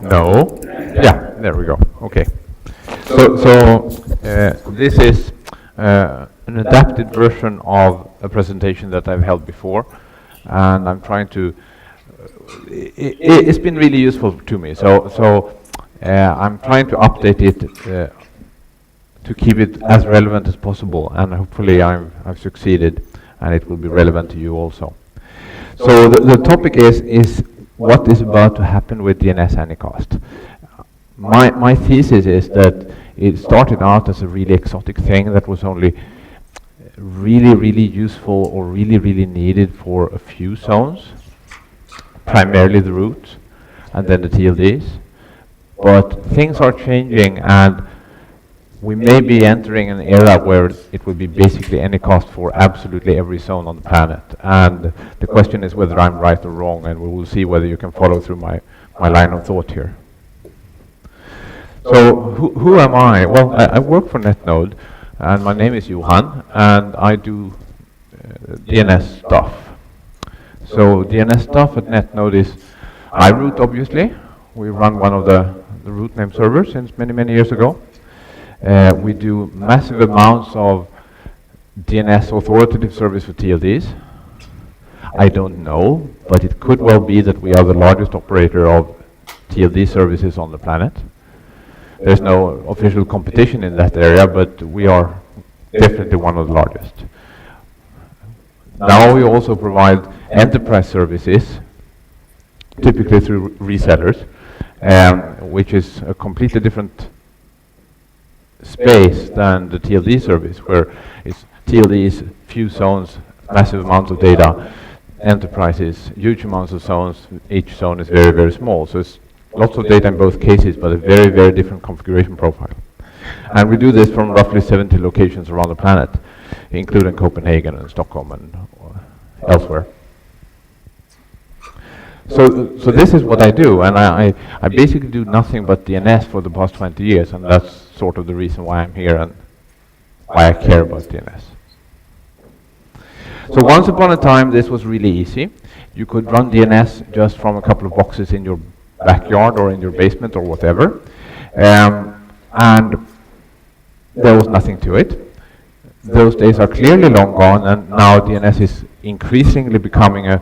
No. Yeah, there we go. Okay. So this is an adapted version of a presentation that I've held before, and I'm trying to. It's been really useful to me. So I'm trying to update it to keep it as relevant as possible, and hopefully I've succeeded, and it will be relevant to you also. So the topic is what is about to happen with DNS Anycast. My thesis is that it started out as a really exotic thing that was only really useful or really needed for a few zones, primarily the root and then the TLDs. But things are changing, and we may be entering an era where it will be basically Anycast for absolutely every zone on the planet. And the question is whether I'm right or wrong, and we will see whether you can follow through my line of thought here. So who am I? Well, I work for Netnod, and my name is Johan, and I do DNS stuff. So DNS stuff at Netnod is iRoot, obviously. We run one of the root name servers since many years ago. We do massive amounts of DNS authoritative service for TLDs. I don't know, but it could well be that we are the largest operator of TLD services on the planet. There's no official competition in that area, but we are definitely one of the largest. Now we also provide enterprise services, typically through resellers, which is a completely different space than the TLD service, where it's TLDs, few zones, massive amounts of data, enterprises, huge amounts of zones. Each zone is very small, so it's lots of data in both cases, but a very different configuration profile. And we do this from roughly 70 locations around the planet, including Copenhagen and Stockholm and elsewhere. So this is what I do, and I basically do nothing but DNS for the past 20 years, and that's sort of the reason why I'm here and why I care about DNS. So once upon a time, this was really easy. You could run DNS just from a couple of boxes in your backyard or in your basement or whatever, and there was nothing to it. Those days are clearly long gone, and now DNS is increasingly becoming a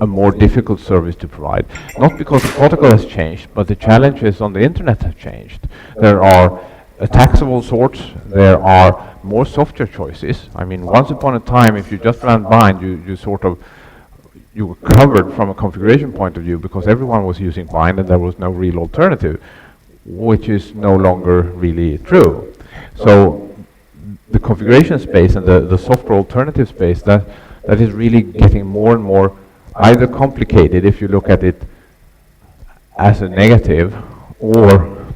more difficult service to provide. Not because the protocol has changed, but the challenges on the internet have changed. There are attacks of all sorts. There are more software choices. I mean, once upon a time, if you just ran bind, you were covered from a configuration point of view because everyone was using bind and there was no real alternative, which is no longer really true. So the configuration space and the software alternative space, that is really getting more and more either complicated if you look at it as a negative, or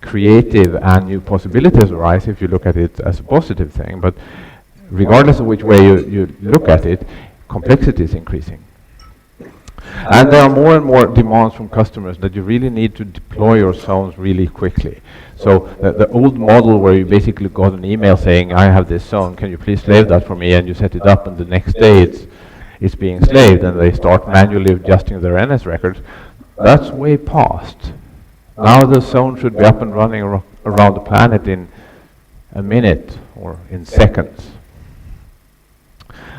creative and new possibilities arise if you look at it as a positive thing. But regardless of which way you look at it, complexity is increasing. And there are more and more demands from customers that you really need to deploy your zones really quickly. So the old model where you basically got an email saying, I have this zone, can you please slave that for me? And you set it up, and the next day it's being slaved, and they start manually adjusting their NS records. That's way past. Now the zone should be up and running around the planet in a minute or in seconds.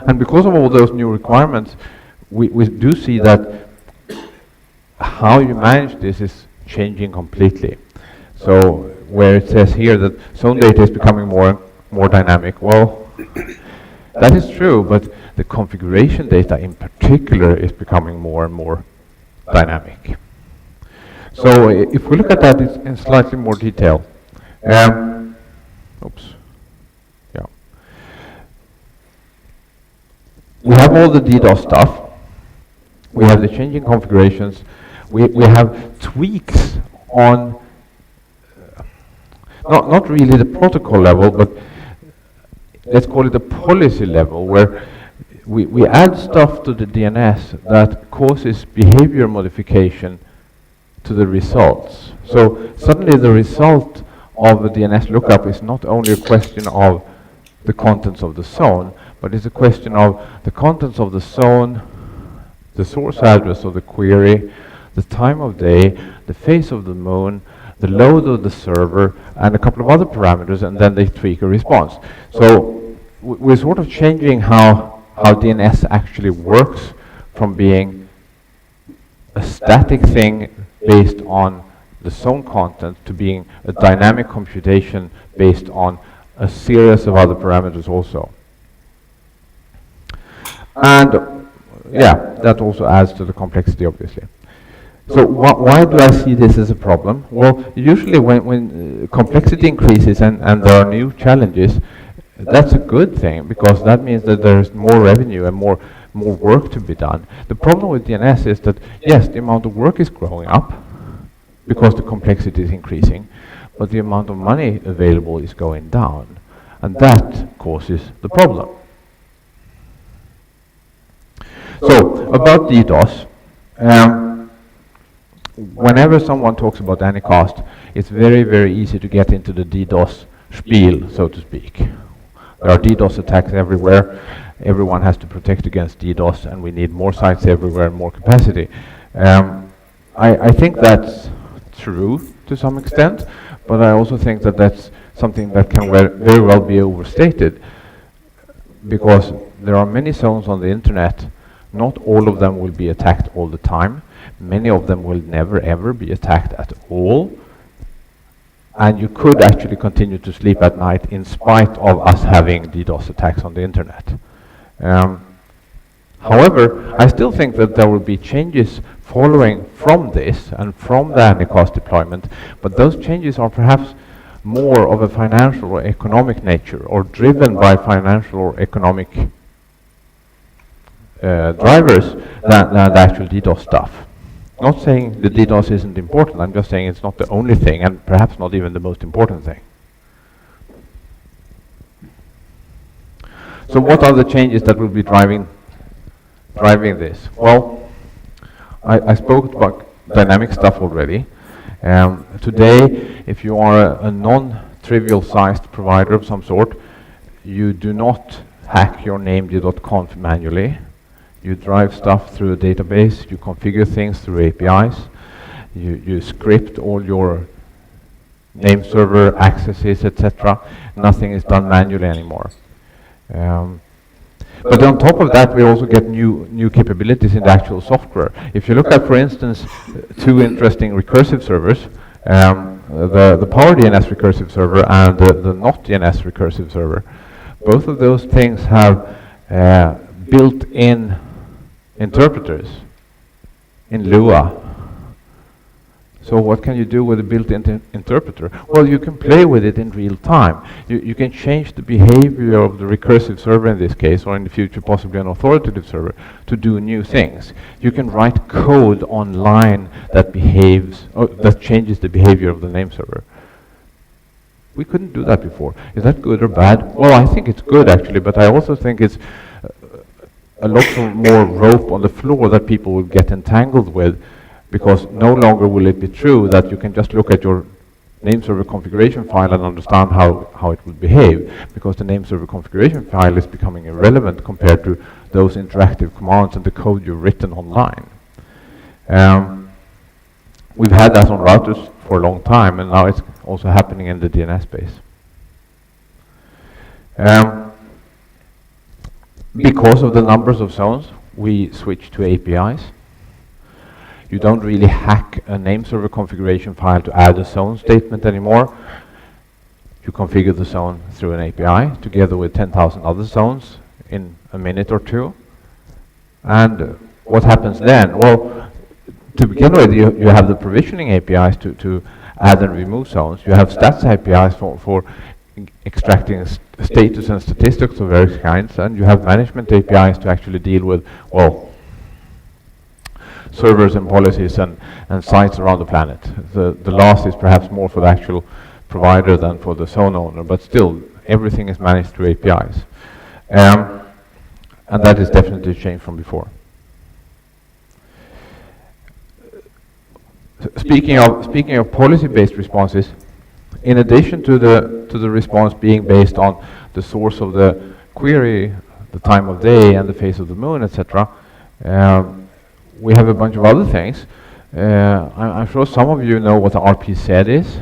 And because of all those new requirements, we do see that how you manage this is changing completely. So where it says here that zone data is becoming more dynamic, well, that is true, but the configuration data in particular is becoming more and more dynamic. So if we look at that in slightly more detail, we have all the DDoS stuff. We have the changing configurations. We have tweaks on not really the protocol level, but let's call it a policy level, where we add stuff to the DNS that causes behavior modification to the results. So suddenly the result of a DNS lookup is not only a question of the contents of the zone, but it's a question of the contents of the zone, the source address of the query, the time of day, the phase of the moon, the load of the server, and a couple of other parameters, and then they tweak a response. So we're sort of changing how DNS actually works from being a static thing based on the zone content to being a dynamic computation based on a series of other parameters also. And yeah, that also adds to the complexity, obviously. So why do I see this as a problem? Well, usually when complexity increases and there are new challenges, that's a good thing, because that means that there's more revenue and more work to be done. The problem with DNS is that, yes, the amount of work is growing up because the complexity is increasing, but the amount of money available is going down, and that causes the problem. So, about DDoS, whenever someone talks about Anycast, it's very, very easy to get into the DDoS spiel, so to speak. There are DDoS attacks everywhere. Everyone has to protect against DDoS, and we need more sites everywhere and more capacity. I think that's true to some extent, but I also think that that's something that can very well be overstated, because there are many zones on the internet. Not all of them will be attacked all the time. Many of them will never ever be attacked at all. And you could actually continue to sleep at night in spite of us having DDoS attacks on the internet. However, I still think that there will be changes following from this and from the Anycast deployment, but those changes are perhaps more of a financial or economic nature, or driven by financial or economic drivers than the actual DDoS stuff. Not saying the DDoS isn't important, I'm just saying it's not the only thing, and perhaps not even the most important thing. So what are the changes that will be driving this? Well, I spoke about dynamic stuff already. Today, if you are a non-trivial sized provider of some sort, you do not hack your named.conf manually. You drive stuff through a database, you configure things through APIs, you script all your name server accesses, etc. Nothing is done manually anymore. But on top of that, we also get new capabilities in the actual software. If you look at, for instance, two interesting recursive servers, the Power DNS recursive server and the not DNS recursive server, both of those things have built-in interpreters in Lua. So what can you do with a built-in interpreter? Well, you can play with it in real time. You can change the behavior of the recursive server in this case, or in the future possibly an authoritative server, to do new things. You can write code online that behaves, or that changes the behavior of the name server. We couldn't do that before. Is that good or bad? Well, I think it's good actually, but I also think it's a lot more rope on the floor that people will get entangled with, because no longer will it be true that you can just look at your name server configuration file and understand how it will behave, because the name server configuration file is becoming irrelevant compared to those interactive commands and the code you've written online. We've had that on routers for a long time, and now it's also happening in the DNS space. Because of the numbers of zones, we switch to APIs. You don't really hack a name server configuration file to add a zone statement anymore. You configure the zone through an API together with 10,000 other zones in a minute or two. And what happens then? Well, to begin with, you have the provisioning APIs to add and remove zones. You have stats APIs for extracting status and statistics of various kinds, and you have management APIs to actually deal with, well, servers and policies and sites around the planet. The last is perhaps more for the actual provider than for the zone owner, but still, everything is managed through APIs. And that is definitely a change from before. Speaking of policy-based responses, in addition to the response being based on the source of the query, the time of day, and the phase of the moon, etc., we have a bunch of other things. I'm sure some of you know what the RPZ is,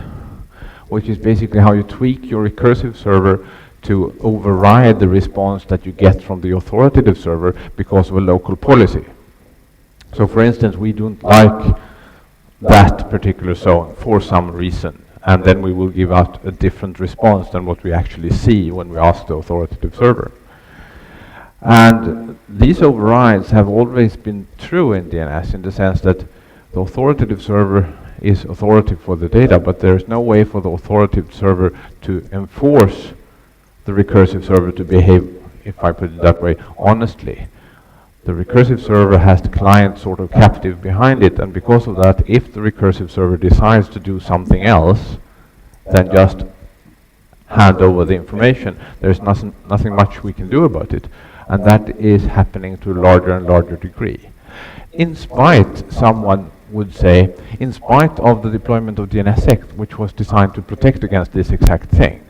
which is basically how you tweak your recursive server to override the response that you get from the authoritative server because of a local policy. So for instance, we don't like that particular zone for some reason, and then we will give out a different response than what we actually see when we ask the authoritative server. And these overrides have always been true in DNS in the sense that the authoritative server is authoritative for the data, but there is no way for the authoritative server to enforce the recursive server to behave, if I put it that way, honestly. The recursive server has the client sort of captive behind it, and because of that, if the recursive server decides to do something else than just hand over the information, there's nothing much we can do about it. And that is happening to a larger and larger degree. In spite, someone would say, in spite of the deployment of DNSSEC, which was designed to protect against this exact thing.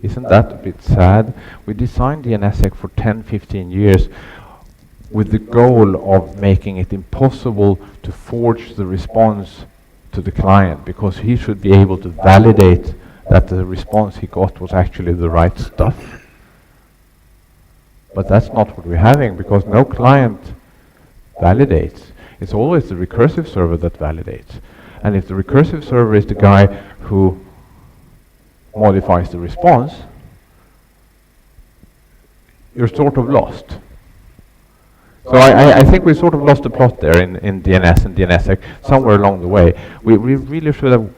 Isn't that a bit sad? We designed DNSSEC for 10-15 years with the goal of making it impossible to forge the response to the client, because he should be able to validate that the response he got was actually the right stuff. But that's not what we're having, because no client validates. It's always the recursive server that validates. And if the recursive server is the guy who modifies the response, you're sort of lost. So I think we sort of lost the plot there in DNS and DNSSEC somewhere along the way. We really should have,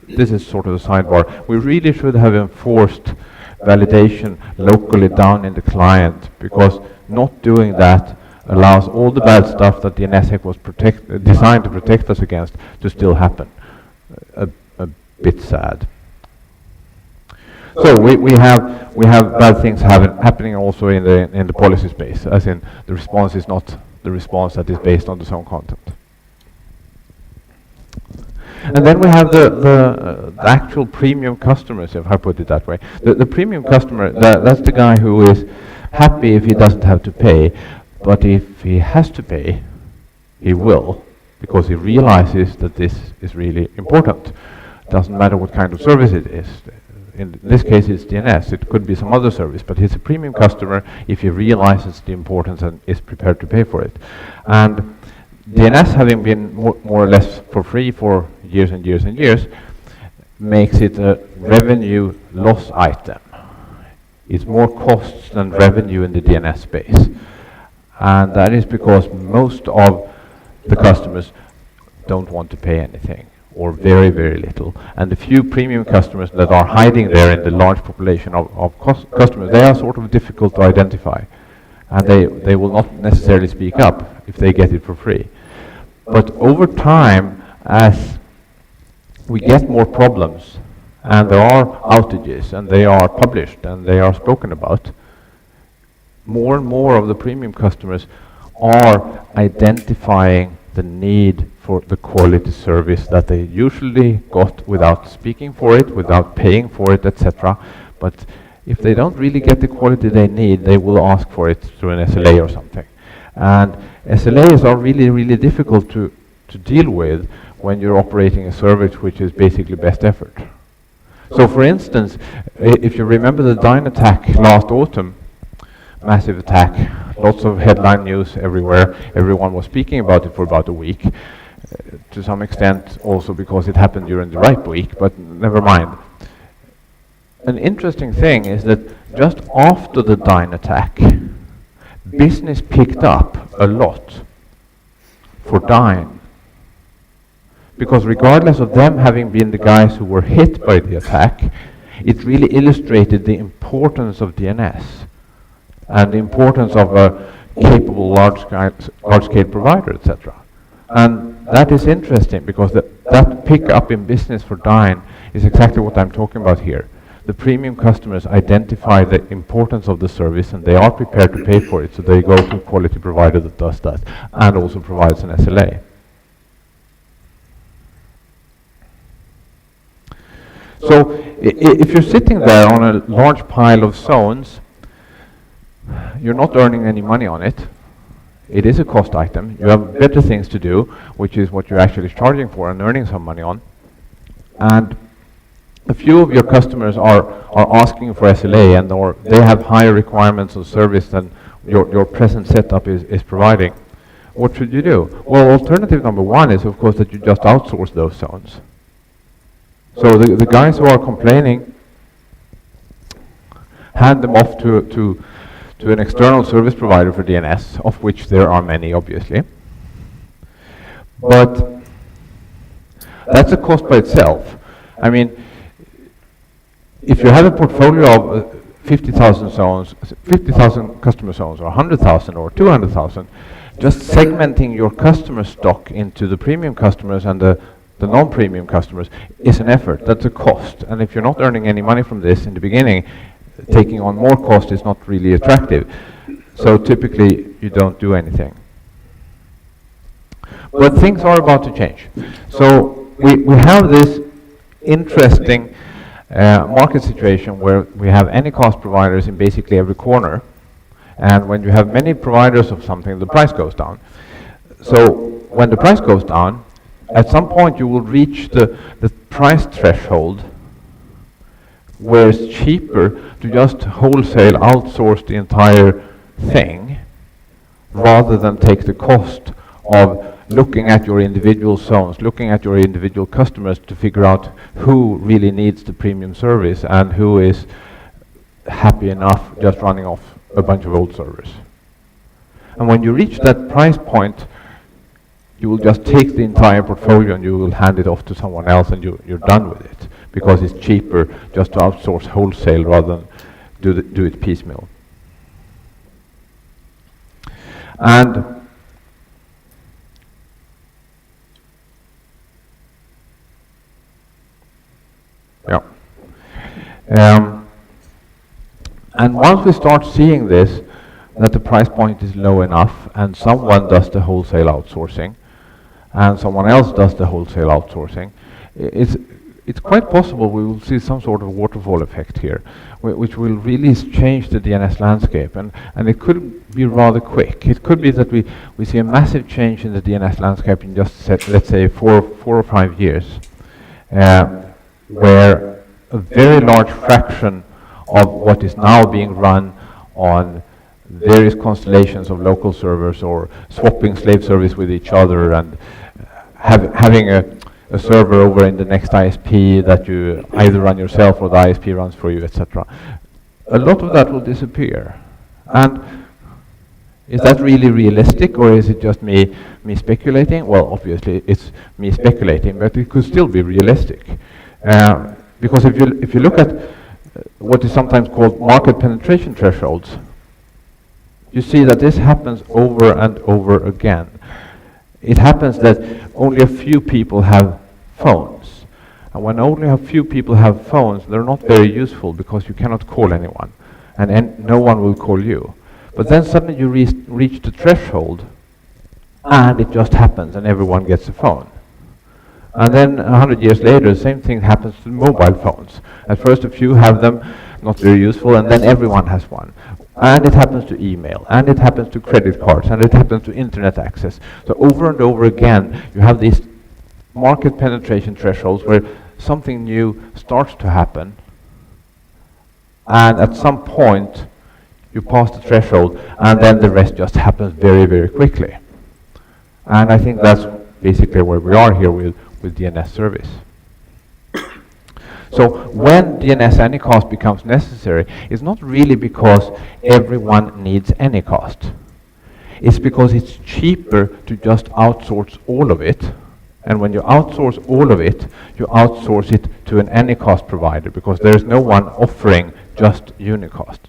this is sort of a sidebar, we really should have enforced validation locally down in the client, because not doing that allows all the bad stuff that DNSSEC was designed to protect us against to still happen. A bit sad. So we have bad things happening also in the policy space, as in the response is not the response that is based on the zone content. And then we have the actual premium customers, if I put it that way. The premium customer, that's the guy who is happy if he doesn't have to pay, but if he has to pay, he will, because he realizes that this is really important. Doesn't matter what kind of service it is. In this case, it's DNS. It could be some other service, but he's a premium customer if he realizes the importance and is prepared to pay for it. And DNS, having been more or less for free for years and years and years, makes it a revenue loss item. It's more costs than revenue in the DNS space. And that is because most of the customers don't want to pay anything, or very, very little. And the few premium customers that are hiding there in the large population of customers, they are sort of difficult to identify. And they will not necessarily speak up if they get it for free. But over time, as we get more problems, and there are outages, and they are published, and they are spoken about, more and more of the premium customers are identifying the need for the quality service that they usually got without speaking for it, without paying for it, etc. But if they don't really get the quality they need, they will ask for it through an SLA or something. And SLAs are really, really difficult to deal with when you're operating a service which is basically best effort. So for instance, if you remember the Dyn attack last autumn, massive attack, lots of headline news everywhere, everyone was speaking about it for about a week, to some extent also because it happened during the right week, but never mind. An interesting thing is that just after the Dyn attack, business picked up a lot for Dyn. Because regardless of them having been the guys who were hit by the attack, it really illustrated the importance of DNS and the importance of a capable large-scale provider, etc. And that is interesting, because that pick-up in business for Dyn is exactly what I'm talking about here. The premium customers identify the importance of the service, and they are prepared to pay for it, so they go to a quality provider that does that and also provides an SLA. So if you're sitting there on a large pile of zones, you're not earning any money on it. It is a cost item. You have better things to do, which is what you're actually charging for and earning some money on. And a few of your customers are asking for SLA, and or they have higher requirements of service than your present setup is providing. What should you do? Well, alternative number one is, of course, that you just outsource those zones. So the guys who are complaining, hand them off to an external service provider for DNS, of which there are many, obviously. But that's a cost by itself. I mean, if you have a portfolio of 50,000 zones, 50,000 customer zones, or 100,000 or 200,000, just segmenting your customer stock into the premium customers and the non-premium customers is an effort. That's a cost. And if you're not earning any money from this in the beginning, taking on more cost is not really attractive. So typically, you don't do anything. But things are about to change. So we have this interesting market situation where we have Anycast providers in basically every corner. And when you have many providers of something, the price goes down. So when the price goes down, at some point you will reach the price threshold where it's cheaper to just wholesale outsource the entire thing rather than take the cost of looking at your individual zones, looking at your individual customers to figure out who really needs the premium service and who is happy enough just running off a bunch of old servers. And when you reach that price point, you will just take the entire portfolio and you will hand it off to someone else, and you're done with it, because it's cheaper just to outsource wholesale rather than do it piecemeal. And and once we start seeing this, that the price point is low enough and someone does the wholesale outsourcing and someone else does the wholesale outsourcing, it's quite possible we will see some sort of waterfall effect here, which will really change the DNS landscape, and it could be rather quick. It could be that we see a massive change in the DNS landscape in just, let's say, 4 or 5 years, where a very large fraction of what is now being run on various constellations of local servers or swapping slave service with each other and having a server over in the next ISP that you either run yourself or the ISP runs for you, etc. A lot of that will disappear. And is that really realistic, or is it just me speculating? Well, obviously it's me speculating, but it could still be realistic. Because if you look at what is sometimes called market penetration thresholds, you see that this happens over and over again. It happens that only a few people have phones. And when only a few people have phones, they're not very useful because you cannot call anyone. And no one will call you. But then suddenly you reach the threshold, and it just happens, and everyone gets a phone. And then 100 years later, the same thing happens to mobile phones. At first a few have them, not very useful, and then everyone has one. And it happens to email, and it happens to credit cards, and it happens to internet access. So over and over again, you have these market penetration thresholds where something new starts to happen, and at some point, you pass the threshold, and then the rest just happens very, very quickly. And I think that's basically where we are here with DNS service. So when DNS Anycast becomes necessary, it's not really because everyone needs Anycast. It's because it's cheaper to just outsource all of it. And when you outsource all of it, you outsource it to an Anycast provider, because there's no one offering just Unicast.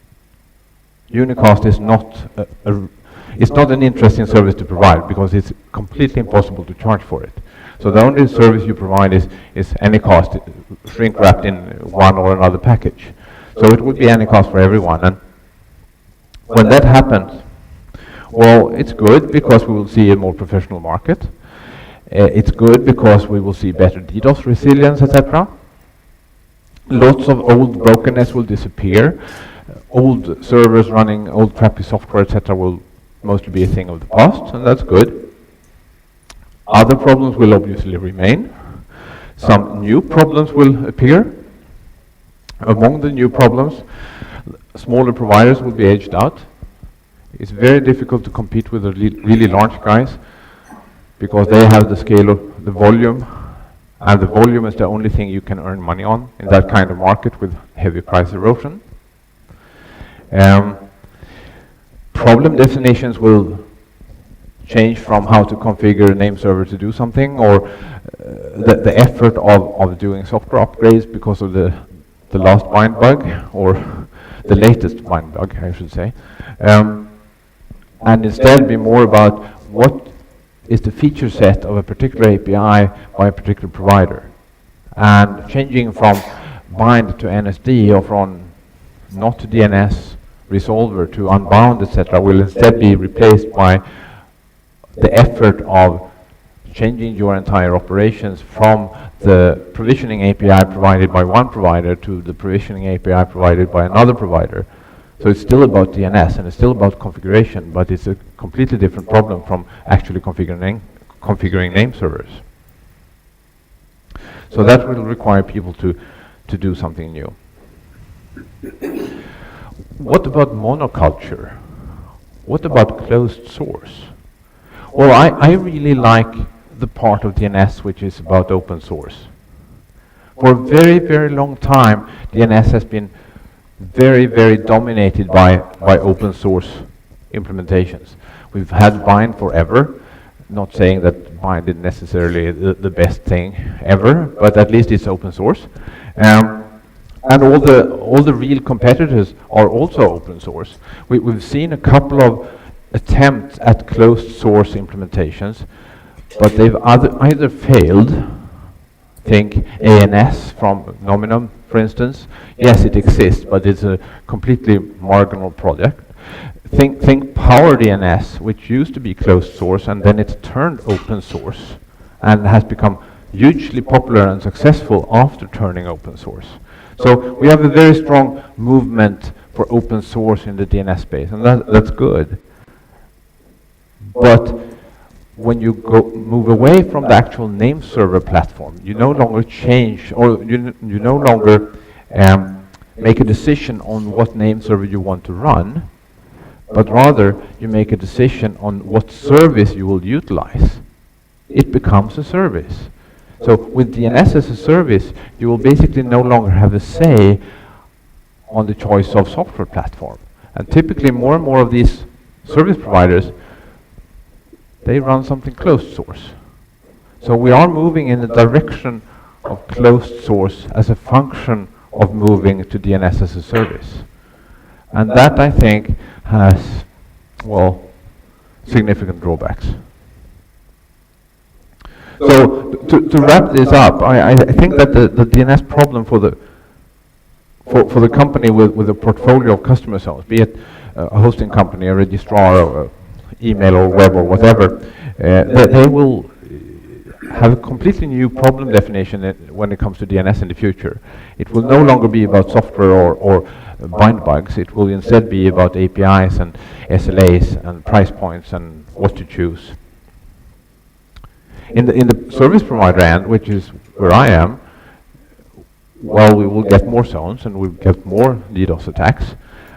Unicast is not it's not an interesting service to provide, because it's completely impossible to charge for it. So the only service you provide is Anycast, shrink wrapped in one or another package. So it would be Anycast for everyone. And when that happens, well, it's good because we will see a more professional market. It's good because we will see better DDoS resilience, etc. Lots of old brokenness will disappear. Old servers running old crappy software, etc. will mostly be a thing of the past, and that's good. Other problems will obviously remain. Some new problems will appear. Among the new problems, smaller providers will be edged out. It's very difficult to compete with the really large guys because they have the scale of the volume, and the volume is the only thing you can earn money on in that kind of market with heavy price erosion. Problem definitions will change from how to configure a name server to do something, or the effort of doing software upgrades because of the last bind bug, or the latest bind bug, I should say. And instead be more about what is the feature set of a particular API by a particular provider. And changing from bind to NSD, or from not to DNS resolver to unbound, etc., will instead be replaced by the effort of changing your entire operations from the provisioning API provided by one provider to the provisioning API provided by another provider. So it's still about DNS and it's still about configuration, but it's a completely different problem from actually configuring name servers. So that will require people to do something new. What about monoculture? What about closed source? Well, I really like the part of DNS which is about open source. For a very, very long time, DNS has been very, very dominated by open source implementations. We've had bind forever, not saying that bind is necessarily the best thing ever, but at least it's open source. And all the real competitors are also open source. We've seen a couple of attempts at closed source implementations, but they've either failed. Think ANS from Nominum, for instance. Yes, it exists, but it's a completely marginal project. Think PowerDNS, which used to be closed source, and then it turned open source, and has become hugely popular and successful after turning open source. So we have a very strong movement for open source in the DNS space, and that's good. But when you move away from the actual name server platform, you no longer change, or you no longer make a decision on what name server you want to run, but rather you make a decision on what service you will utilize. It becomes a service. So with DNS as a service, you will basically no longer have a say on the choice of software platform. And typically more and more of these service providers, they run something closed source. So we are moving in the direction of closed source as a function of moving to DNS as a service. And that, I think, has, well, significant drawbacks. So to wrap this up, I think that the DNS problem for the company with a portfolio of customer zones, be it a hosting company, a registrar, or email or web or whatever, they will have a completely new problem definition when it comes to DNS in the future. It will no longer be about software or bind bugs. It will instead be about APIs and SLAs and price points and what to choose. In the service provider end, which is where I am, well, we will get more zones and we'll get more DDoS attacks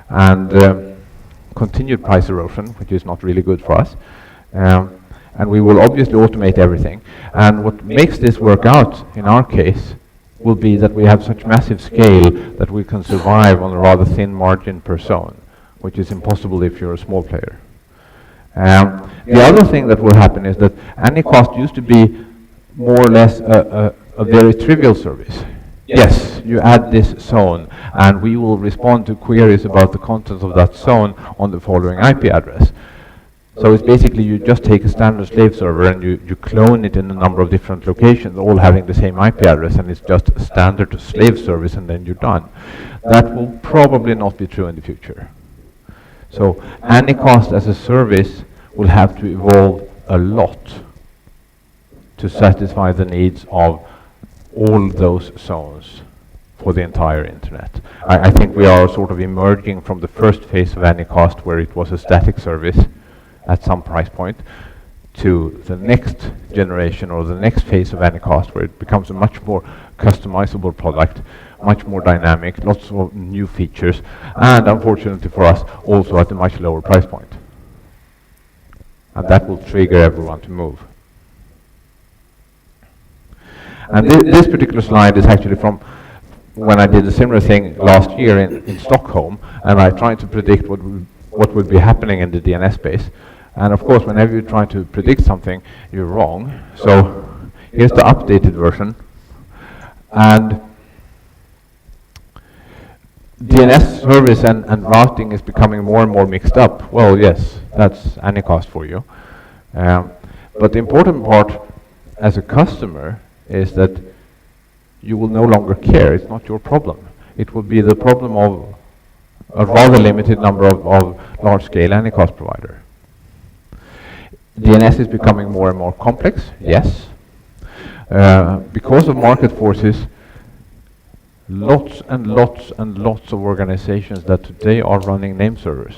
and continued price erosion, which is not really good for us. And we will obviously automate everything. And what makes this work out, in our case, will be that we have such massive scale that we can survive on a rather thin margin per zone, which is impossible if you're a small player. The other thing that will happen is that Anycast used to be more or less a very trivial service. Yes, you add this zone, and we will respond to queries about the contents of that zone on the following IP address. So it's basically you just take a standard slave server and you clone it in a number of different locations, all having the same IP address, and it's just a standard slave service, and then you're done. That will probably not be true in the future. So Anycast as a service will have to evolve a lot to satisfy the needs of all those zones for the entire internet. I think we are sort of emerging from the first phase of Anycast, where it was a static service, at some price point to the next generation or the next phase of Anycast, where it becomes a much more customizable product, much more dynamic, lots of new features, and unfortunately for us, also at a much lower price point. And that will trigger everyone to move. And this particular slide is actually from when I did a similar thing last year in Stockholm, and I tried to predict what would be happening in the DNS space. And of course, whenever you try to predict something, you're wrong. So here's the updated version. And DNS service and routing is becoming more and more mixed up. Well, yes, that's Anycast for you. But the important part as a customer is that you will no longer care. It's not your problem. It will be the problem of a rather limited number of large-scale Anycast provider. DNS is becoming more and more complex, yes. Because of market forces, lots and lots and lots of organizations that today are running name servers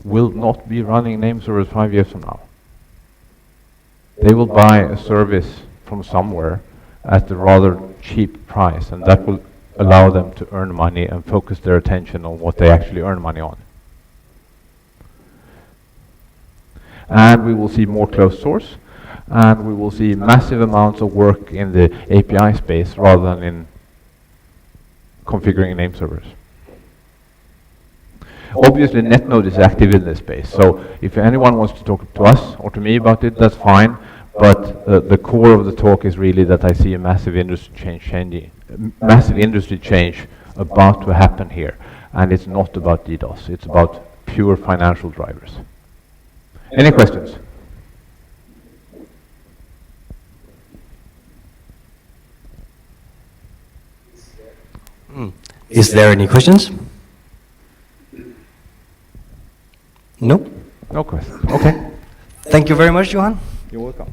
will not be running name servers 5 years from now. They will buy a service from somewhere at a rather cheap price, and that will allow them to earn money and focus their attention on what they actually earn money on. And we will see more closed source, and we will see massive amounts of work in the API space rather than in configuring name servers. Obviously, Netnod is active in this space, so if anyone wants to talk to us or to me about it, that's fine. But the core of the talk is really that I see a massive industry change about to happen here, and it's not about DDoS. It's about pure financial drivers. Any questions? Is there any questions? No? No questions. Okay. Thank you very much, Johan. You're welcome.